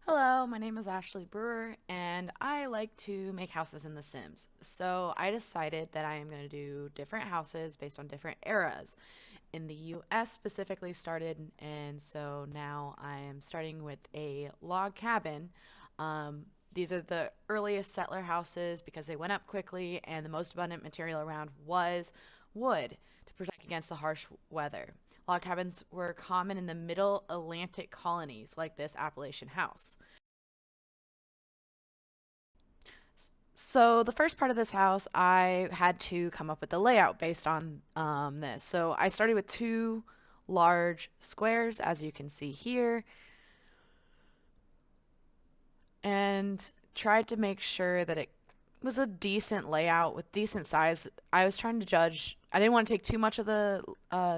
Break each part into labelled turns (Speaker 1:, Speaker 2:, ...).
Speaker 1: Hello, my name is Ashley Brewer, and I like to make houses in The Sims. So I decided that I am going to do different houses based on different eras. In the US specifically started, and so now I am starting with a log cabin. These are the earliest settler houses because they went up quickly, and the most abundant material around was wood to protect against the harsh weather. Log cabins were common in the middle Atlantic colonies, like this Appalachian house. So the first part of this house, I had to come up with the layout based on this. So I started with two large squares, as you can see here, and tried to make sure that it was a decent layout with decent size. I was trying to judge. I didn't want to take too much of the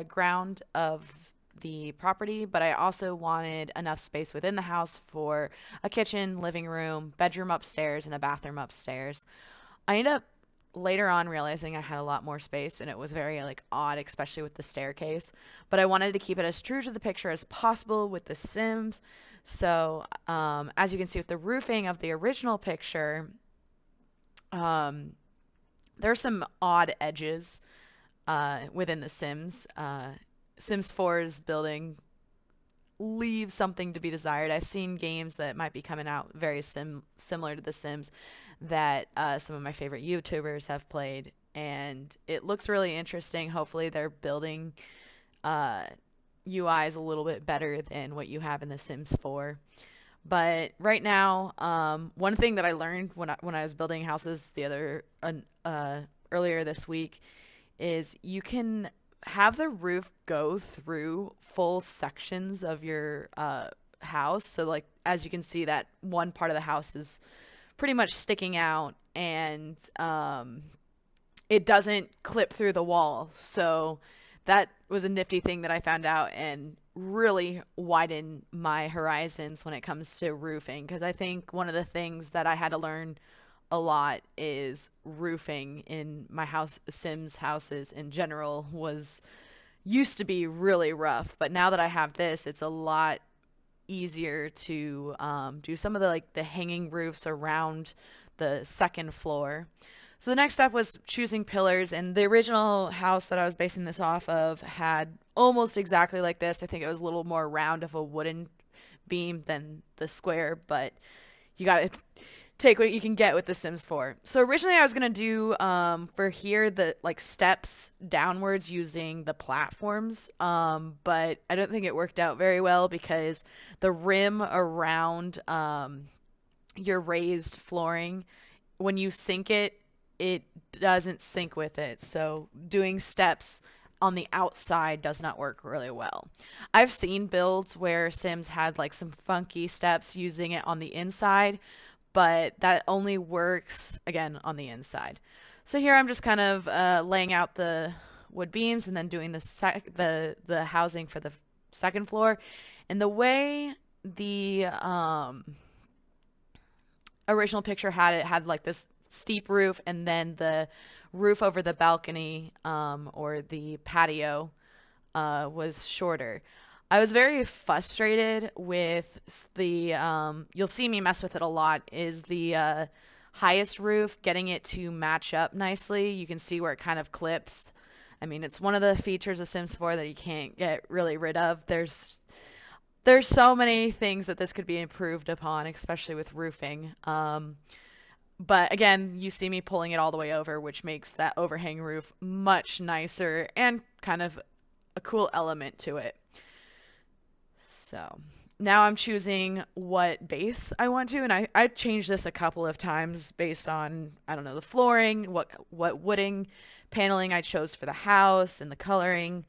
Speaker 1: ground of the property, but I also wanted enough space within the house for a kitchen, living room, bedroom upstairs, and a bathroom upstairs. I ended up later on realizing I had a lot more space and it was very like odd, especially with the staircase. But I wanted to keep it as true to the picture as possible with the Sims. So, as you can see with the roofing of the original picture, um, there's some odd edges within the Sims. Sims 4's building leaves something to be desired. I've seen games that might be coming out very similar to The Sims that some of my favorite YouTubers have played, and it looks really interesting. Hopefully, they're building uh, UIs a little bit better than what you have in The Sims 4. But right now, one thing that I learned when I was building houses earlier this week is you can have the roof go through full sections of your house. So like as you can see, that one part of the house is pretty much sticking out, and it doesn't clip through the wall. So that was a nifty thing that I found out and really widened my horizons when it comes to roofing, because I think one of the things that I had to learn a lot is roofing in my house Sims houses in general was used to be really rough, but now that I have this, it's a lot easier to do some of the like the hanging roofs around the second floor. So the next step was choosing pillars, and the original house that I was basing this off of had almost exactly like this. I think it was a little more round of a wooden beam than the square, but you got to take what you can get with The Sims 4. So originally I was gonna do for here the like steps downwards using the platforms, but I don't think it worked out very well because the rim around your raised flooring, when you sink it, it doesn't sync with it. So doing steps on the outside does not work really well. I've seen builds where Sims had like some funky steps using it on the inside, but that only works again on the inside. So here I'm just kind of laying out the wood beams and then doing the housing for the second floor. And the way the original picture had it had like this steep roof, and then the roof over the balcony or the patio was shorter. I was very frustrated with the you'll see me mess with it a lot is the highest roof, getting it to match up nicely. You can see where it kind of clips. I mean, it's one of the features of Sims 4 that you can't get really rid of. There's so many things that this could be improved upon, especially with roofing. But again, you see me pulling it all the way over, which makes that overhang roof much nicer and kind of a cool element to it. So now I'm choosing what base I want to, and I changed this a couple of times based on, I don't know, the flooring, what wooding paneling I chose for the house, and the coloring.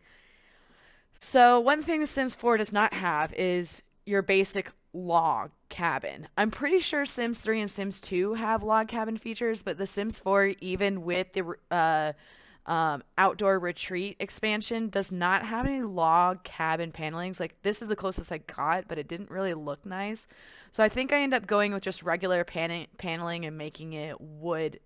Speaker 1: So one thing The Sims 4 does not have is your basic log cabin. I'm pretty sure Sims 3 and Sims 2 have log cabin features, but The Sims 4, even with the outdoor retreat expansion, does not have any log cabin panelings. Like this is the closest I got, but it didn't really look nice. So I think I end up going with just regular paneling and making it wood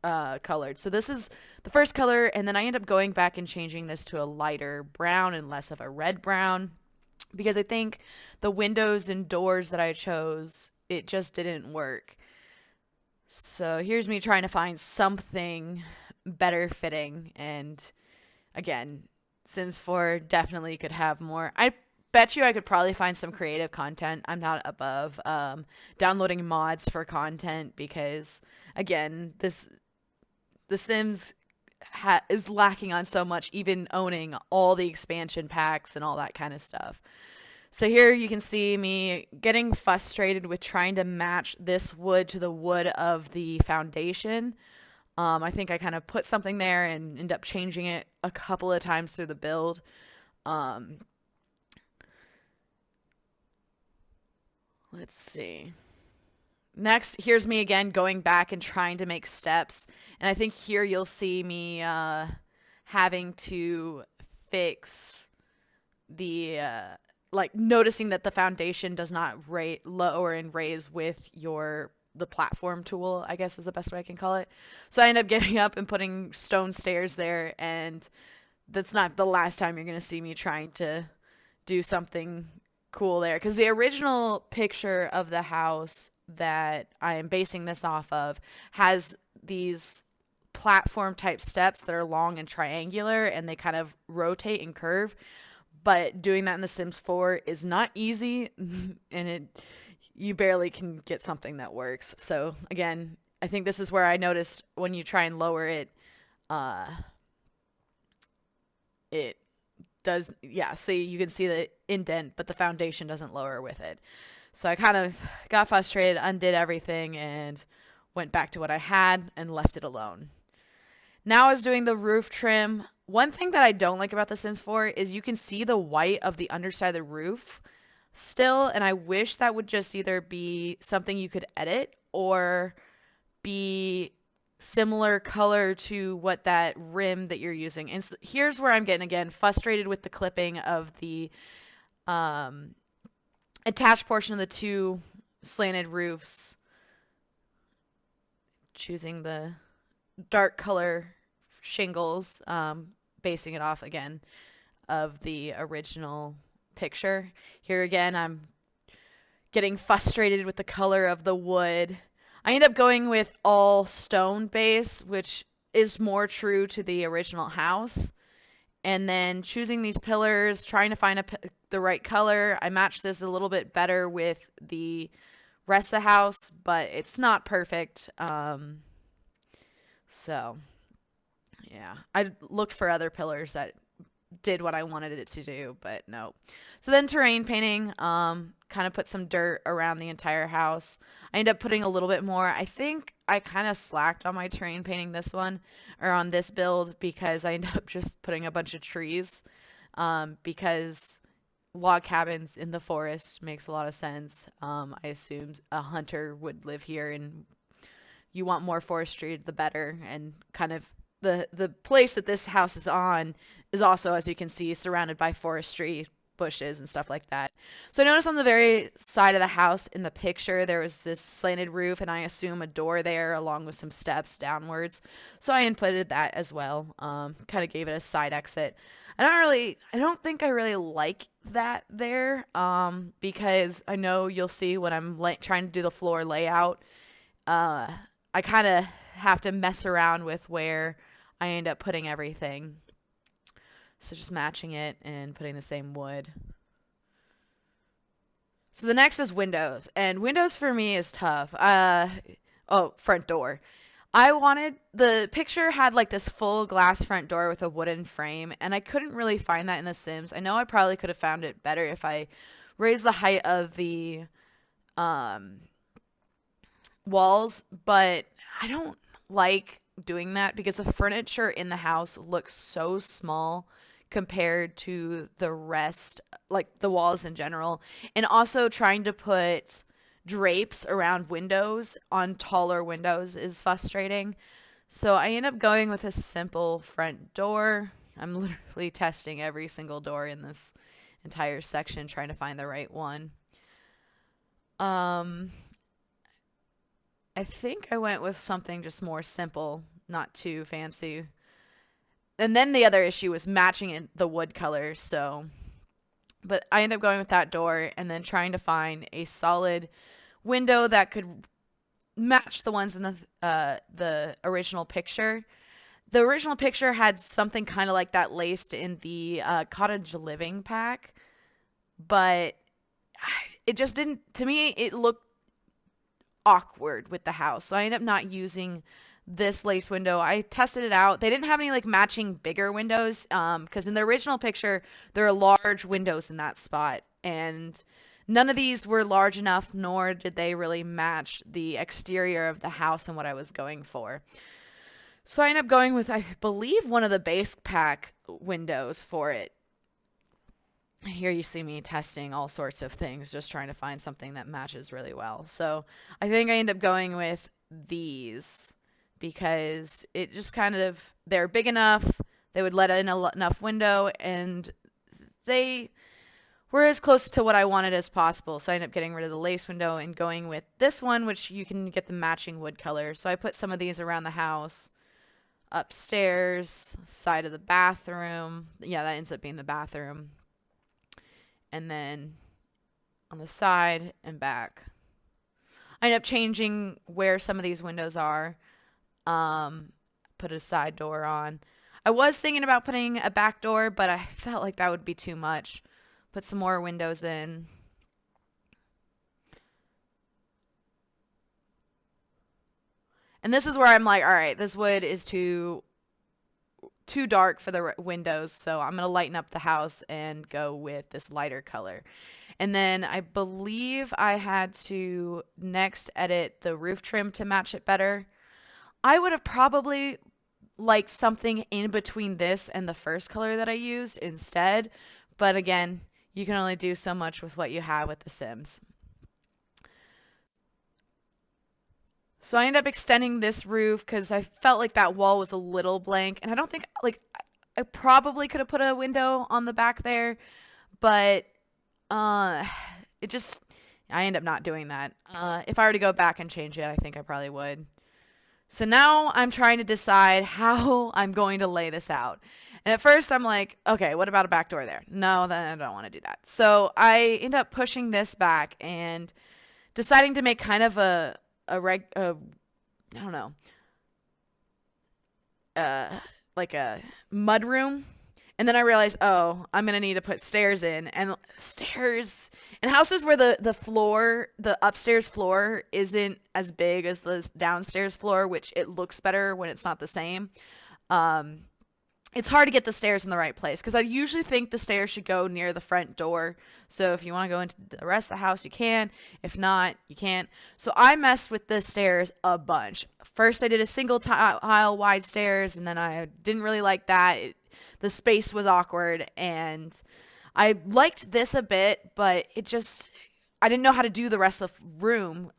Speaker 1: colored. So this is the first color, and then I end up going back and changing this to a lighter brown and less of a red brown. because I think the windows and doors that I chose, it just didn't work. So here's me trying to find something better fitting. And again, Sims 4 definitely could have more. I bet you I could probably find some creative content. I'm not above downloading mods for content because, again, The Sims is lacking on so much, even owning all the expansion packs and all that kind of stuff. So here you can see me getting frustrated with trying to match this wood to the wood of the foundation. I think I kind of put something there and end up changing it a couple of times through the build. Um, let's see. Next, here's me again going back and trying to make steps. And I think here you'll see me having to fix the like noticing that the foundation does not lower and raise with the platform tool, I guess is the best way I can call it. So I end up getting up and putting stone stairs there, and that's not the last time you're going to see me trying to do something cool there, because the original picture of the house that I am basing this off of has these platform type steps that are long and triangular, and they kind of rotate and curve. But doing that in The Sims 4 is not easy, and you barely can get something that works. So again, I think this is where I noticed when you try and lower it, uh, it does, yeah, see, you can see the indent, but the foundation doesn't lower with it. So I kind of got frustrated, undid everything, and went back to what I had and left it alone. Now I was doing the roof trim. One thing that I don't like about The Sims 4 is you can see the white of the underside of the roof still, and I wish that would just either be something you could edit or be similar color to what that rim that you're using. And so here's where I'm getting again frustrated with the clipping of the um, attached portion of the two slanted roofs, choosing the dark color shingles, basing it off again of the original picture. Here again, I'm getting frustrated with the color of the wood. I end up going with all stone base, which is more true to the original house. And then choosing these pillars, trying to find the right color. I matched this a little bit better with the rest of the house, but it's not perfect. So, yeah. I looked for other pillars that did what I wanted it to do, but no. So then terrain painting, kind of put some dirt around the entire house. I ended up putting a little bit more. I think I kind of slacked on my terrain painting this one, or on this build, because I ended up just putting a bunch of trees, because log cabins in the forest makes a lot of sense. I assumed a hunter would live here, and you want more forestry, the better. And kind of the place that this house is on is also, as you can see, surrounded by forestry, bushes, and stuff like that. So I noticed on the very side of the house in the picture, there was this slanted roof, and I assume a door there along with some steps downwards. So I inputted that as well. Kind of gave it a side exit. I don't think I really like that there, because I know you'll see when I'm trying to do the floor layout, I kind of have to mess around with where I end up putting everything. So just matching it and putting the same wood. So the next is windows. And windows for me is tough. Front door. The picture had like this full glass front door with a wooden frame, and I couldn't really find that in The Sims. I know I probably could have found it better if I raised the height of the walls, but I don't like doing that because the furniture in the house looks so small compared to the rest, like the walls in general. And also trying to put drapes around windows on taller windows is frustrating. So I end up going with a simple front door. I'm literally testing every single door in this entire section, trying to find the right one. I think I went with something just more simple, not too fancy. And then the other issue was matching the wood colors. So But I ended up going with that door and then trying to find a solid window that could match the ones in the original picture. The original picture had something kind of like that laced in the cottage living pack, but it just didn't, to me it looked awkward with the house. So I ended up not using this lace window. I tested it out. They didn't have any like matching bigger windows because in the original picture there are large windows in that spot, and none of these were large enough, nor did they really match the exterior of the house and what I was going for. So I ended up going with, I believe, one of the base pack windows for it. Here you see me testing all sorts of things, just trying to find something that matches really well. So I think I end up going with these because it just kind of, they're big enough, they would let in enough window, and they were as close to what I wanted as possible. So I ended up getting rid of the lace window and going with this one, which you can get the matching wood color. So I put some of these around the house, upstairs, side of the bathroom. Yeah, that ends up being the bathroom. And then on the side and back. I ended up changing where some of these windows are. Put a side door on. I was thinking about putting a back door, but I felt like that would be too much. Put some more windows in. And this is where I'm like, all right, this wood is too dark for the windows, so I'm going to lighten up the house and go with this lighter color. And then I believe I had to next edit the roof trim to match it better. I would have probably liked something in between this and the first color that I used instead, but again, you can only do so much with what you have with The Sims. So I ended up extending this roof because I felt like that wall was a little blank, and I don't think, like, I probably could have put a window on the back there, but uh it just, I end up not doing that. If I were to go back and change it, I think I probably would. So now I'm trying to decide how I'm going to lay this out. And at first I'm like, okay, what about a back door there? No, then I don't want to do that. So I end up pushing this back and deciding to make kind of a I don't know, uh like a mud room. And then I realized, oh, I'm gonna need to put stairs in, and stairs in houses where the floor, the upstairs floor isn't as big as the downstairs floor, which it looks better when it's not the same. Um, it's hard to get the stairs in the right place because I usually think the stairs should go near the front door. So if you want to go into the rest of the house, you can. If not, you can't. So I messed with the stairs a bunch. First, I did a single tile wide stairs, and then I didn't really like that. The space was awkward, and I liked this a bit, but it just, I didn't know how to do the rest of the room.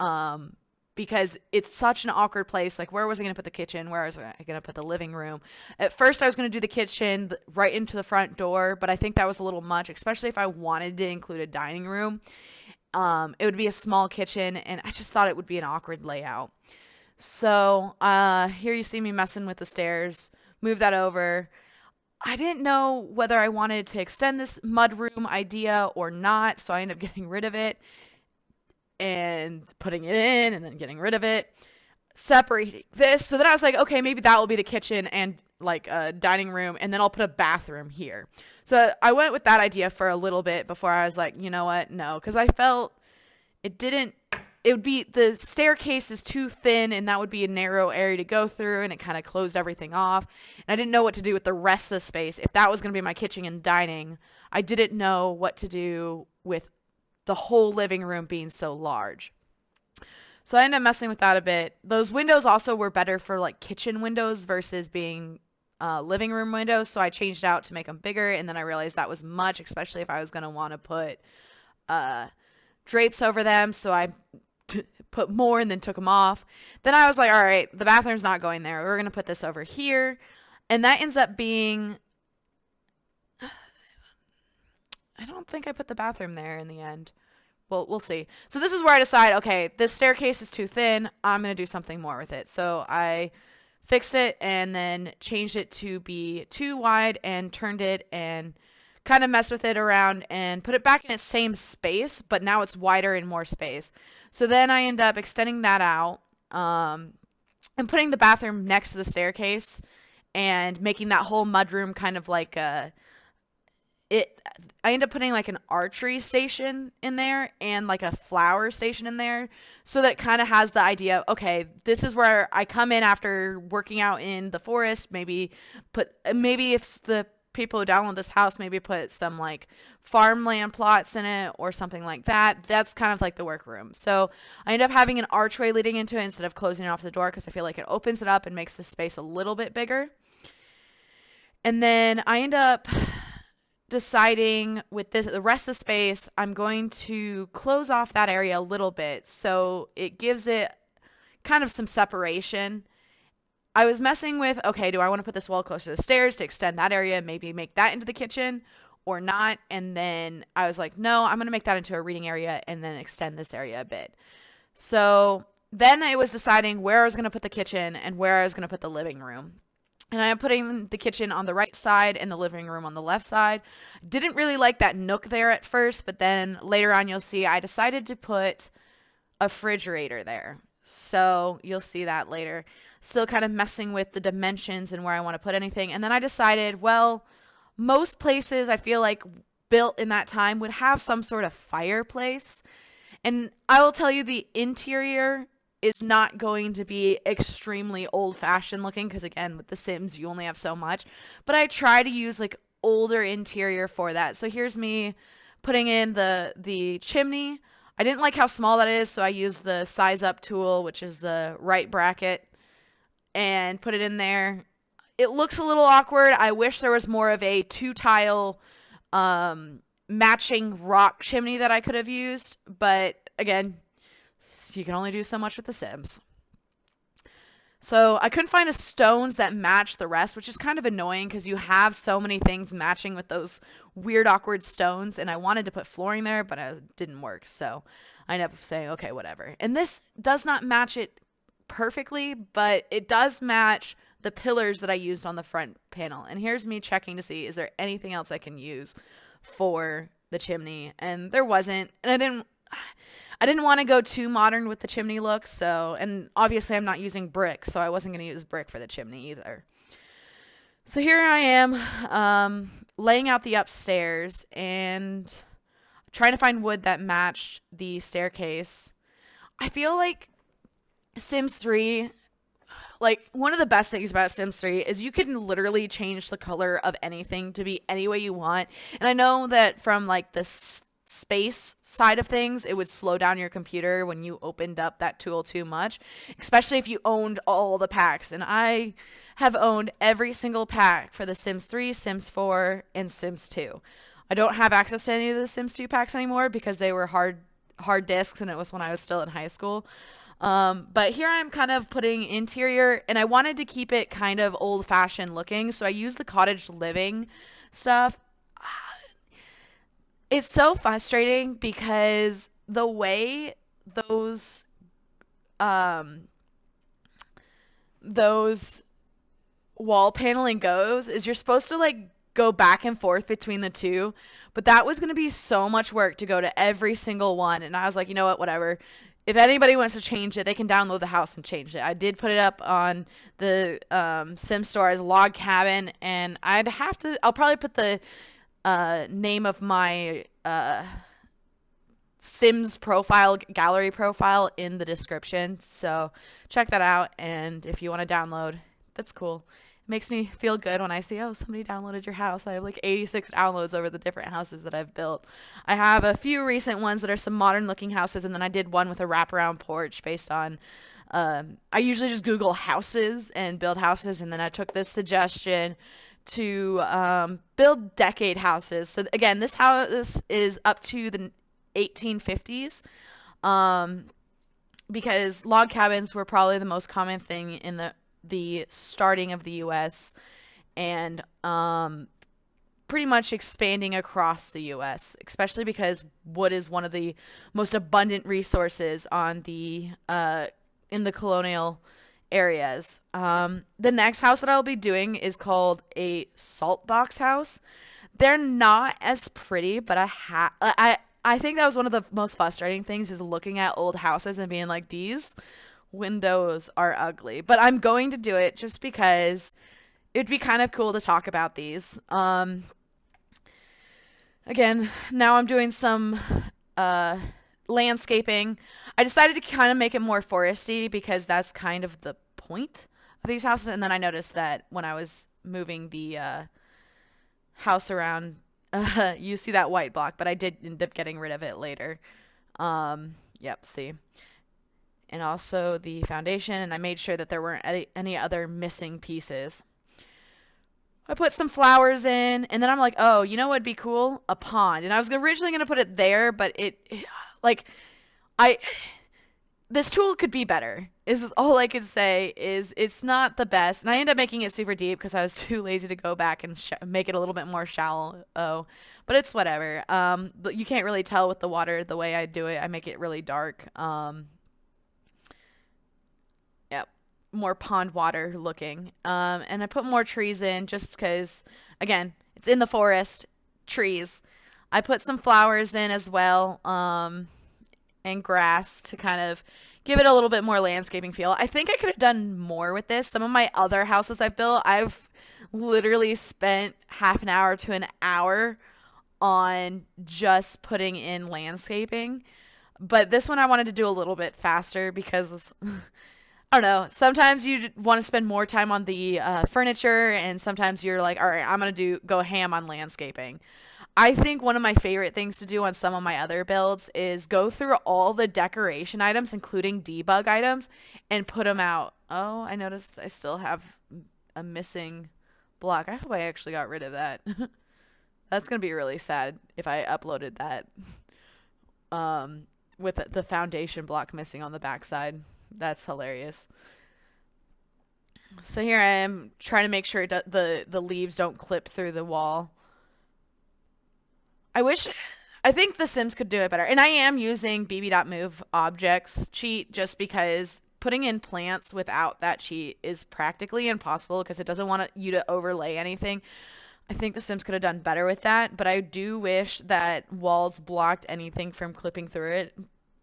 Speaker 1: Because it's such an awkward place. Like, where was I going to put the kitchen? Where was I going to put the living room? At first, I was going to do the kitchen right into the front door, but I think that was a little much, especially if I wanted to include a dining room. It would be a small kitchen, and I just thought it would be an awkward layout. So here you see me messing with the stairs. Move that over. I didn't know whether I wanted to extend this mudroom idea or not, so I ended up getting rid of it and putting it in and then getting rid of it, separating this. So then I was like, okay, maybe that will be the kitchen and like a dining room, and then I'll put a bathroom here. So I went with that idea for a little bit before I was like, you know what? No, because I felt it didn't, it would be, the staircase is too thin and that would be a narrow area to go through, and it kind of closed everything off. And I didn't know what to do with the rest of the space. If that was going to be my kitchen and dining, I didn't know what to do with the whole living room being so large. So I ended up messing with that a bit. Those windows also were better for like kitchen windows versus being living room windows. So I changed out to make them bigger. And then I realized that was much, especially if I was going to want to put drapes over them. So I put more and then took them off. Then I was like, all right, the bathroom's not going there. We're going to put this over here. And that ends up being, I don't think I put the bathroom there in the end. Well, we'll see. So this is where I decide, okay, this staircase is too thin. I'm going to do something more with it. So I fixed it and then changed it to be too wide and turned it and kind of mess with it around and put it back in its same space, but now it's wider and more space. So then I end up extending that out, and putting the bathroom next to the staircase and making that whole mudroom kind of like a it I end up putting like an archery station in there and like a flower station in there, so that kind of has the idea of, okay, this is where I come in after working out in the forest. Maybe if the people who download this house, maybe put some like farmland plots in it or something like that. That's kind of like the workroom. So I end up having an archway leading into it instead of closing off the door, because I feel like it opens it up and makes the space a little bit bigger. And then I end up deciding with the rest of the space, I'm going to close off that area a little bit so it gives it kind of some separation. I was messing with, okay, do I want to put this wall closer to the stairs to extend that area, maybe make that into the kitchen or not? And then I was like, no, I'm going to make that into a reading area and then extend this area a bit. So then I was deciding where I was going to put the kitchen and where I was going to put the living room. And I am putting the kitchen on the right side and the living room on the left side. Didn't really like that nook there at first, but then later on you'll see I decided to put a refrigerator there. So you'll see that later. Still kind of messing with the dimensions and where I want to put anything. And then I decided, well, most places I feel like built in that time would have some sort of fireplace. And I will tell you, the interior is not going to be extremely old-fashioned looking, because again, with The Sims, you only have so much. But I try to use like older interior for that. So here's me putting in the chimney. I didn't like how small that is, so I used the size up tool, which is the right bracket, and put it in there. It looks a little awkward. I wish there was more of a two-tile matching rock chimney that I could have used, but again, you can only do so much with The Sims. So I couldn't find a stones that match the rest, which is kind of annoying because you have so many things matching with those weird, awkward stones. And I wanted to put flooring there, but it didn't work. So I ended up saying, okay, whatever. And this does not match it perfectly, but it does match the pillars that I used on the front panel. And here's me checking to see, is there anything else I can use for the chimney? And there wasn't. And I didn't want to go too modern with the chimney look, so, and obviously I'm not using brick, so I wasn't going to use brick for the chimney either. So here I am, laying out the upstairs and trying to find wood that matched the staircase. I feel like Sims 3, like, one of the best things about Sims 3 is you can literally change the color of anything to be any way you want. And I know that from like the space side of things, it would slow down your computer when you opened up that tool too much, especially if you owned all the packs. And I have owned every single pack for the Sims 3, Sims 4, and Sims 2. I don't have access to any of the Sims 2 packs anymore because they were hard disks, and it was when I was still in high school. But here I'm kind of putting interior, and I wanted to keep it kind of old-fashioned looking, so I used the cottage living stuff. It's so frustrating because the way um those wall paneling goes is you're supposed to like go back and forth between the two, but that was going to be so much work to go to every single one, and I was like, you know what, whatever. If anybody wants to change it, they can download the house and change it. I did put it up on the Sim store as log cabin, and I'll probably put the name of my Sims profile, gallery profile, in the description. So check that out, and if you want to download, that's cool. It makes me feel good when I see, oh, somebody downloaded your house. I have like 86 downloads over the different houses that I've built. I have a few recent ones that are some modern looking houses, and then I did one with a wraparound porch based on I usually just Google houses and build houses, and then I took this suggestion to build decade houses. So again, this house is up to the 1850s, because log cabins were probably the most common thing in the starting of the U.S. and pretty much expanding across the U.S., especially because wood is one of the most abundant resources on the in the colonial areas. The next house that I'll be doing is called a salt box house. They're not as pretty, but I think that was one of the most frustrating things is looking at old houses and being like, these windows are ugly. But I'm going to do it just because it'd be kind of cool to talk about these. Again, now I'm doing some uh, landscaping. I decided to kind of make it more foresty because that's kind of the point of these houses. And then I noticed that when I was moving the house around, you see that white block, but I did end up getting rid of it later. Yep, see. And also the foundation, and I made sure that there weren't any other missing pieces. I put some flowers in, and then I'm like, oh, you know what'd be cool? A pond. And I was originally gonna put it there, but like, I this tool could be better. Is all I could say is it's not the best, and I ended up making it super deep because I was too lazy to go back and make it a little bit more shallow. Oh, but it's whatever. But you can't really tell with the water the way I do it. I make it really dark. Yep, more pond water looking. And I put more trees in just because, again, it's in the forest, trees. I put some flowers in as well, and grass to kind of give it a little bit more landscaping feel. I think I could have done more with this. Some of my other houses I've built, I've literally spent half an hour to an hour on just putting in landscaping. But this one I wanted to do a little bit faster because I don't know. Sometimes you want to spend more time on the furniture, and sometimes you're like, all right, I'm gonna go ham on landscaping. I think one of my favorite things to do on some of my other builds is go through all the decoration items, including debug items, and put them out. Oh, I noticed I still have a missing block. I hope I actually got rid of that. That's gonna be really sad if I uploaded that with the foundation block missing on the backside. That's hilarious. So here I am trying to make sure the leaves don't clip through the wall. I wish I think The Sims could do it better. And I am using bb.move objects cheat just because putting in plants without that cheat is practically impossible because it doesn't want you to overlay anything. I think The Sims could have done better with that, but I do wish that walls blocked anything from clipping through it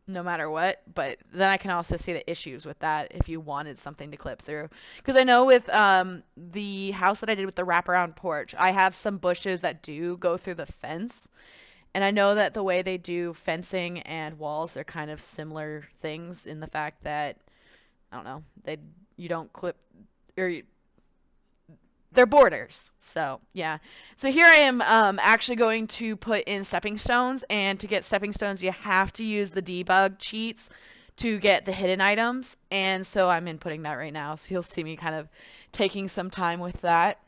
Speaker 1: no matter what. But then I can also see the issues with that if you wanted something to clip through. Because I know with the house that I did with the wraparound porch, I have some bushes that do go through the fence. And I know that the way they do fencing and walls are kind of similar things in the fact that, I don't know, you don't clip, or they're borders. So yeah. So here I am actually going to put in stepping stones, and to get stepping stones you have to use the debug cheats to get the hidden items, and so I'm inputting that right now. So you'll see me kind of taking some time with that.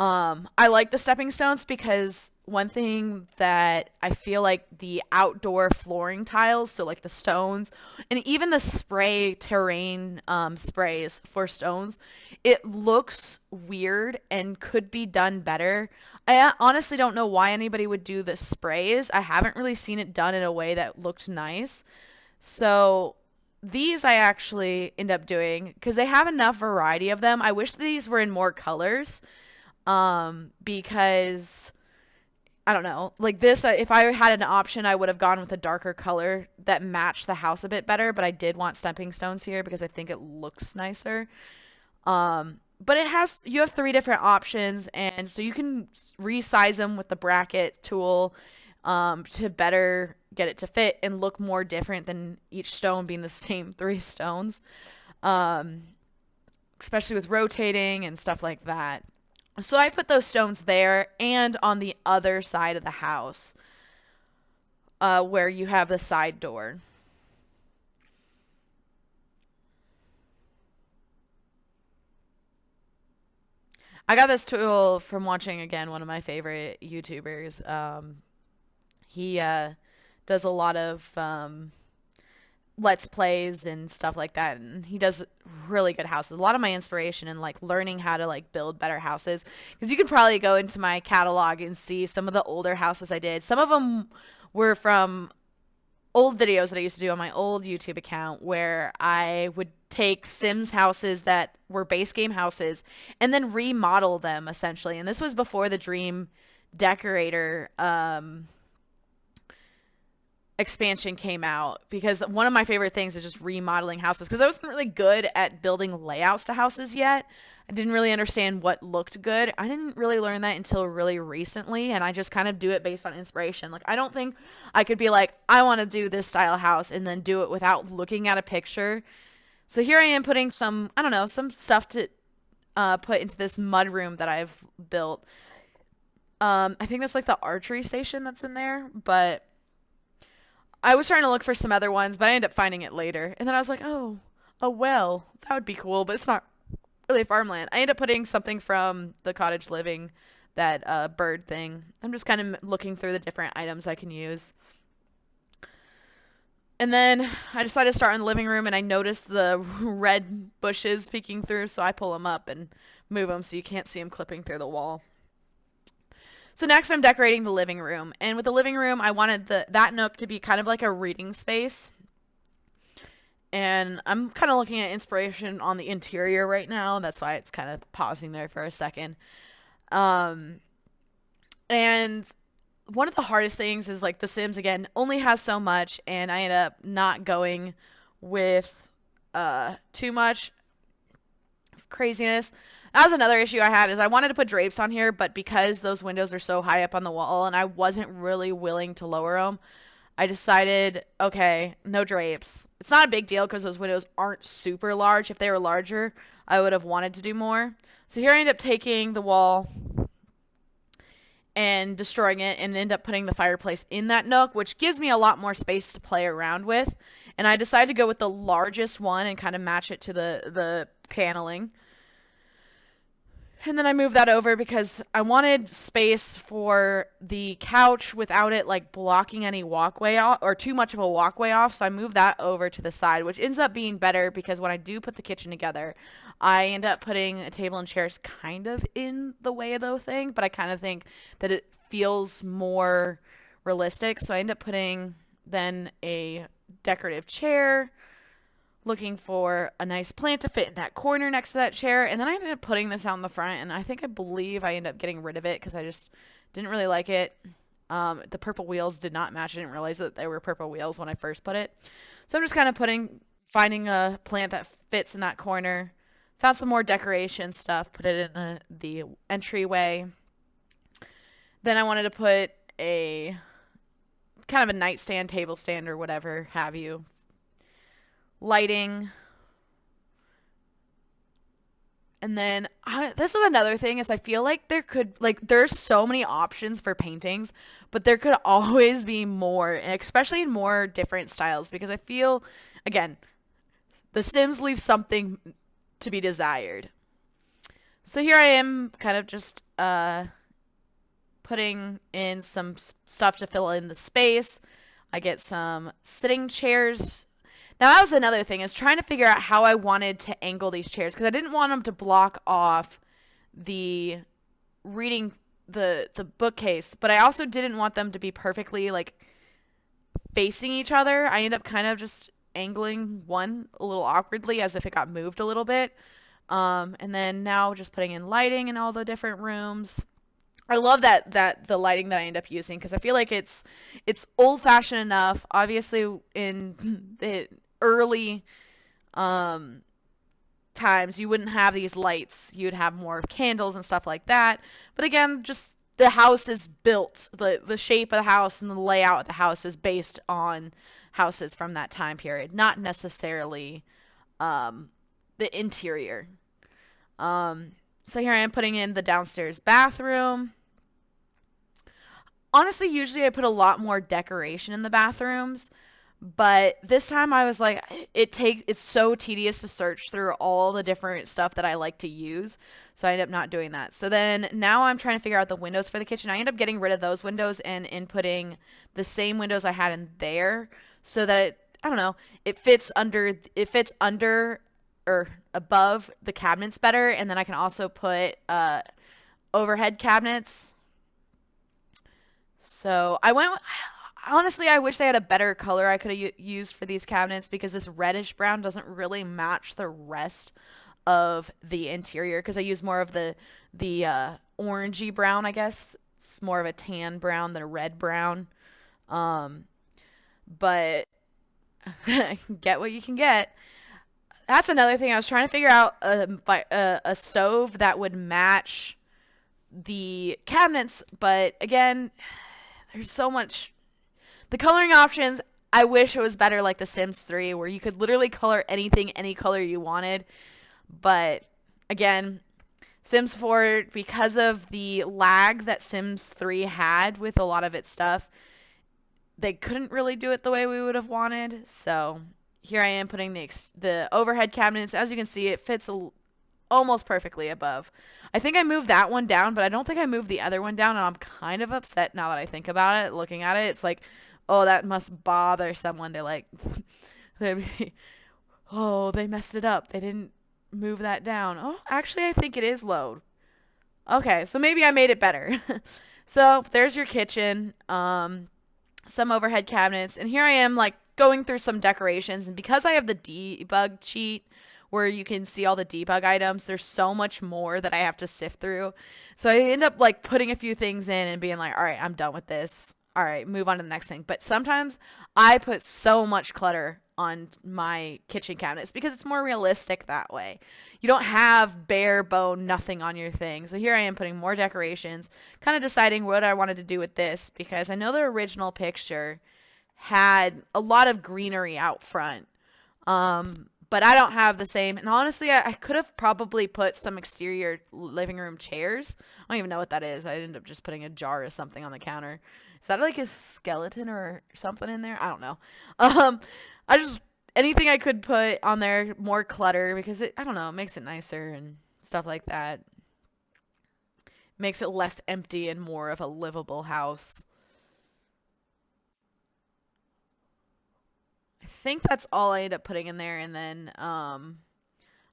Speaker 1: I like the stepping stones because one thing that I feel like the outdoor flooring tiles, so like the stones and even the spray terrain sprays for stones, it looks weird and could be done better. I honestly don't know why anybody would do the sprays. I haven't really seen it done in a way that looked nice. So these I actually end up doing because they have enough variety of them. I wish these were in more colors because I don't know, like this, if I had an option, I would have gone with a darker color that matched the house a bit better, but I did want stepping stones here because I think it looks nicer. But you have three different options, and so you can resize them with the bracket tool, to better get it to fit and look more different than each stone being the same three stones. Especially with rotating and stuff like that. So I put those stones there and on the other side of the house, where you have the side door. I got this tool from watching, again, one of my favorite YouTubers. He does a lot of let's plays and stuff like that, and he does really good houses. A lot of my inspiration in like learning how to like build better houses, because you can probably go into my catalog and see some of the older houses I did. Some of them were from old videos that I used to do on my old YouTube account, where I would take Sims houses that were base game houses and then remodel them essentially. And this was before the Dream decorator expansion came out, because one of my favorite things is just remodeling houses, because I wasn't really good at building layouts to houses yet. I didn't really understand what looked good. I didn't really learn that until really recently, and I just kind of do it based on inspiration. Like, I don't think I could be like, I want to do this style house and then do it without looking at a picture. So here I am putting some, I don't know, some stuff to put into this mud room that I've built. I think that's like the archery station that's in there, but I was trying to look for some other ones, but I ended up finding it later. And then I was like, oh, a well, that would be cool, but it's not really farmland. I ended up putting something from the cottage living, that bird thing. I'm just kind of looking through the different items I can use. And then I decided to start in the living room, and I noticed the red bushes peeking through, so I pull them up and move them so you can't see them clipping through the wall. So next I'm decorating the living room. And with the living room, I wanted that nook to be kind of like a reading space. And I'm kind of looking at inspiration on the interior right now. That's why it's kind of pausing there for a second. And one of the hardest things is, like, The Sims, again, only has so much, and I end up not going with too much craziness. That was another issue I had, is I wanted to put drapes on here, but because those windows are so high up on the wall and I wasn't really willing to lower them, I decided, okay, no drapes. It's not a big deal because those windows aren't super large. If they were larger, I would have wanted to do more. So here I end up taking the wall and destroying it, and end up putting the fireplace in that nook, which gives me a lot more space to play around with. And I decided to go with the largest one and kind of match it to the paneling. And then I moved that over because I wanted space for the couch without it, like, blocking any walkway off, or too much of a walkway off. So I moved that over to the side, which ends up being better because when I do put the kitchen together, I end up putting a table and chairs kind of in the way of the thing, but I kind of think that it feels more realistic. So I end up putting then a decorative chair, looking for a nice plant to fit in that corner next to that chair. And then I ended up putting this out in the front, and I believe I ended up getting rid of it because I just didn't really like it. The purple wheels did not match. I didn't realize that they were purple wheels when I first put it. So I'm just kind of finding a plant that fits in that corner. Found some more decoration stuff, put it in the entryway. Then I wanted to put a kind of a nightstand, table stand, or whatever have you. Lighting. And then this is another thing, is I feel like there's so many options for paintings, but there could always be more, and especially in more different styles, because I feel, again, The Sims leave something to be desired. So here I am kind of just putting in some stuff to fill in the space. I get some sitting chairs. Now that was another thing, is trying to figure out how I wanted to angle these chairs, because I didn't want them to block off the reading the bookcase, but I also didn't want them to be perfectly, like, facing each other. I end up kind of just angling one a little awkwardly as if it got moved a little bit. And then now just putting in lighting in all the different rooms. I love that the lighting that I end up using, because I feel like it's old-fashioned enough. Obviously, in the early times, you wouldn't have these lights. You'd have more candles and stuff like that. But again, just the house is built. The shape of the house and the layout of the house is based on houses from that time period, not necessarily the interior. So here I am putting in the downstairs bathroom. Honestly, usually I put a lot more decoration in the bathrooms, but this time I was like, it's so tedious to search through all the different stuff that I like to use, so I ended up not doing that. So then now I'm trying to figure out the windows for the kitchen. I ended up getting rid of those windows and inputting the same windows I had in there, so that I don't know, it fits under or above the cabinets better, and then I can also put overhead cabinets. So honestly, I wish they had a better color I could have used for these cabinets, because this reddish brown doesn't really match the rest of the interior, because I use more of the orangey brown, I guess, It's more of a tan brown than a red brown. Um, but get what you can get. That's another thing. I was trying to figure out a stove that would match the cabinets, but again, there's so much. The coloring options, I wish it was better like The Sims 3, where you could literally color anything, any color you wanted. But again, Sims 4, because of the lag that Sims 3 had with a lot of its stuff, they couldn't really do it the way we would have wanted. So here I am putting the overhead cabinets. As you can see, it fits almost perfectly above. I think I moved that one down, but I don't think I moved the other one down, and I'm kind of upset now that I think about it. Looking at it, it's like, oh, that must bother someone. They're like, oh, they messed it up. They didn't move that down. Oh, actually, I think it is low. Okay, so maybe I made it better. So there's your kitchen. Some overhead cabinets, and here I am like going through some decorations, and because I have the debug cheat where you can see all the debug items, there's so much more that I have to sift through. So I end up like putting a few things in and being like, all right, I'm done with this. All right, move on to the next thing. But sometimes I put so much clutter on my kitchen cabinets because it's more realistic that way. You don't have bare bone nothing on your thing. So here I am putting more decorations, kind of deciding what I wanted to do with this because I know the original picture had a lot of greenery out front. But I don't have the same. And honestly, I could have probably put some exterior living room chairs. I don't even know what that is. I ended up just putting a jar of something on the counter. Is that like a skeleton or something in there? I don't know. I just anything I could put on there, more clutter because I don't know, it makes it nicer and stuff like that. Makes it less empty and more of a livable house. I think that's all I end up putting in there, and then I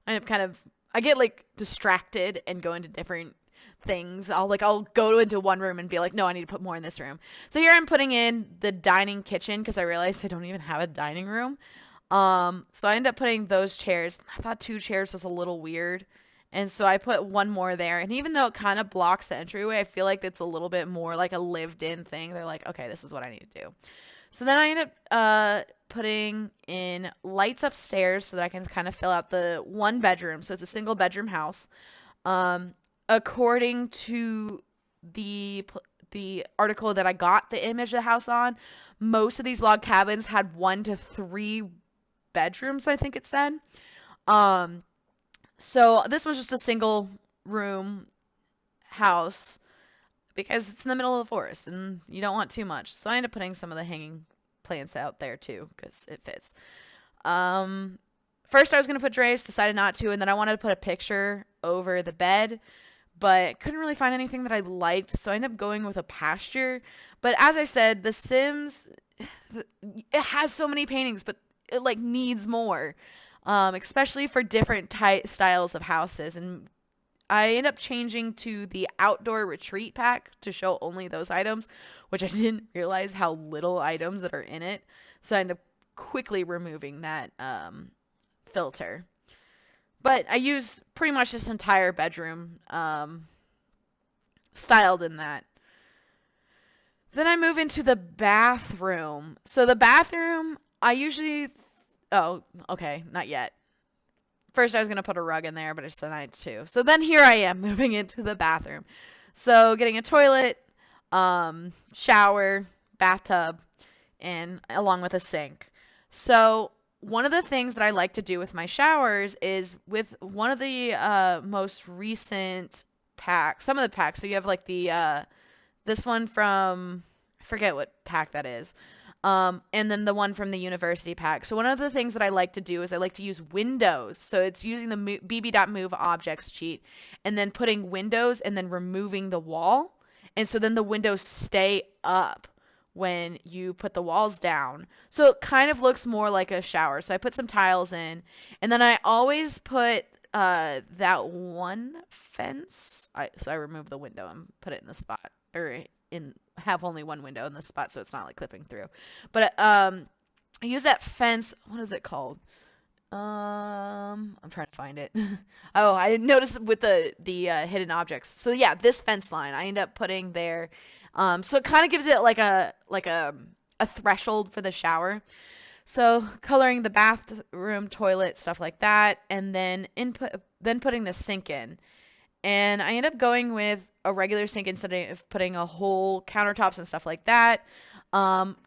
Speaker 1: end up I get like distracted and go into different things. I'll go into one room and be like, no, I need to put more in this room. So here I'm putting in the dining kitchen because I realized I don't even have a dining room. So I end up putting those chairs. I thought two chairs was a little weird. And so I put one more there. And even though it kind of blocks the entryway, I feel like it's a little bit more like a lived in thing. They're like, okay, this is what I need to do. So then I end up putting in lights upstairs so that I can kind of fill out the one bedroom. So it's a single bedroom house. Um, According to the article that I got the image of the house on, most of these log cabins had 1 to 3 bedrooms, I think it said. Um, so this was just a single room house because it's in the middle of the forest and you don't want too much. So I ended up putting some of the hanging plants out there too because it fits. Um, First I was going to put drapes, decided not to, and then I wanted to put a picture over the bed, but couldn't really find anything that I liked, so I ended up going with a pasture. But as I said, The Sims, it has so many paintings, but it like needs more, especially for different styles of houses. And I end up changing to the outdoor retreat pack to show only those items, which I didn't realize how little items that are in it. So I end up quickly removing that filter. But I use pretty much this entire bedroom styled in that. Then I move into the bathroom. So the bathroom, I usually... Oh, okay, not yet. First I was going to put a rug in there, but I decided to. So then here I am moving into the bathroom. So getting a toilet, shower, bathtub, and along with a sink. So one of the things that I like to do with my showers is with one of the most recent packs, some of the packs. So you have like this one from, I forget what pack that is. And then the one from the university pack. So one of the things that I like to do is I like to use windows. So it's using the bb.move objects cheat and then putting windows and then removing the wall. And so then the windows stay up when you put the walls down. So it kind of looks more like a shower. So I put some tiles in, and then I always put that one fence. So I remove the window and put it in the spot, or in have only one window in the spot, so it's not like clipping through. But I use that fence. What is it called? I'm trying to find it. Oh, I noticed with the hidden objects. So yeah, this fence line I end up putting there. So it kind of gives it like a threshold for the shower. So coloring the bathroom, toilet, stuff like that, and then putting the sink in. And I end up going with a regular sink instead of putting a whole countertops and stuff like that.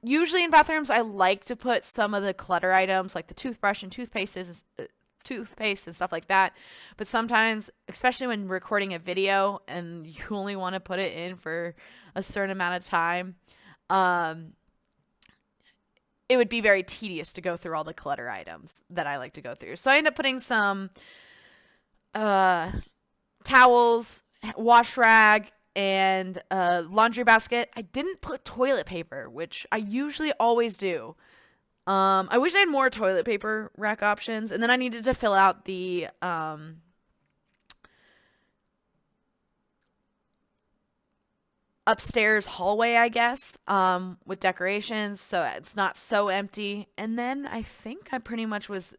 Speaker 1: Usually in bathrooms, I like to put some of the clutter items like the toothbrush and toothpaste and stuff like that. But sometimes, especially when recording a video and you only want to put it in for a certain amount of time, um, it would be very tedious to go through all the clutter items that I like to go through. So I end up putting some uh, towels, wash rag, and a laundry basket. I didn't put toilet paper, which I usually always do. I wish I had more toilet paper rack options, and then I needed to fill out the upstairs hallway, I guess, with decorations, so it's not so empty. And then I think I pretty much was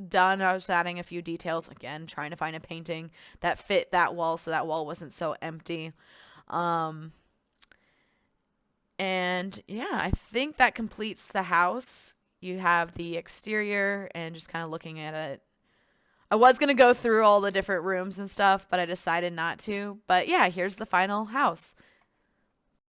Speaker 1: done. I was adding a few details again, trying to find a painting that fit that wall so that wall wasn't so empty. Um, and yeah, I think that completes the house. You have the exterior and just kind of looking at it. I was going to go through all the different rooms and stuff, but I decided not to. But yeah, here's the final house.